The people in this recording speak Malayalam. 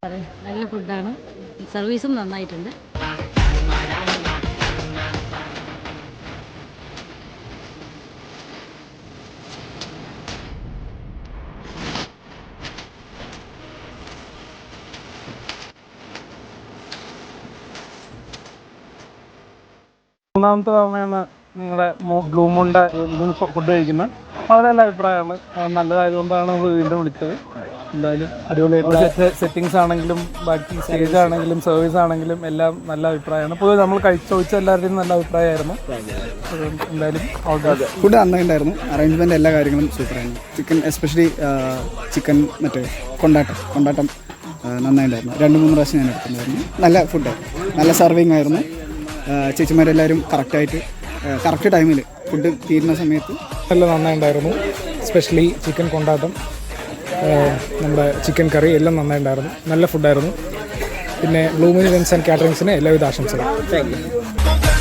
നല്ല ഫുഡാണ്, സർവീസും നന്നായിട്ടുണ്ട്. മൂന്നാമത്തെ തവണയാണ് നിങ്ങളുടെ ബ്ലൂ മൂണിൻ്റെ ഫുഡ് കഴിക്കുന്നത്. വളരെ നല്ല അഭിപ്രായമാണ്, നല്ലതായതുകൊണ്ടാണ് നമ്മൾ വീണ്ടും വിളിച്ചത്. എന്തായാലും അടിപൊളിയായിട്ടുള്ള സെറ്റിങ്സ് ആണെങ്കിലും ബാക്കി സ്റ്റേജ് ആണെങ്കിലും സർവീസ് ആണെങ്കിലും എല്ലാം നല്ല അഭിപ്രായമാണ്. പൊതുവെ നമ്മൾ ചോദിച്ച എല്ലാവരുടെയും നല്ല അഭിപ്രായമായിരുന്നു. എന്തായാലും ഫുഡ് നന്നായിട്ടുണ്ടായിരുന്നു. അറേഞ്ച്മെൻറ്റ് എല്ലാ കാര്യങ്ങളും സൂപ്പറായിരുന്നു. ചിക്കൻ എസ്പെഷ്യലി ചിക്കൻ കൊണ്ടാട്ടം നന്നായിട്ടുണ്ടായിരുന്നു. 2-3 പ്രാവശ്യം ഞാൻ എടുത്തിട്ടുണ്ടായിരുന്നു. നല്ല ഫുഡായിരുന്നു, നല്ല സർവിങ് ആയിരുന്നു. ചേച്ചിമാരെല്ലാവരും കറക്റ്റ് ടൈമിൽ ഫുഡ് തീരുന്ന സമയത്ത് എല്ലാം നന്നായിട്ടുണ്ടായിരുന്നു. എസ്പെഷ്യലി ചിക്കൻ കൊണ്ടാട്ടം, നമ്മുടെ ചിക്കൻ കറി എല്ലാം നന്നായിട്ടുണ്ടായിരുന്നു. നല്ല ഫുഡായിരുന്നു. പിന്നെ ബ്ലൂ മൂൺ ഇവൻറ്റ്സ് ആൻഡ് കാറ്ററിങ്സിന് എല്ലാവിധ ആശംസകളും. Thank you.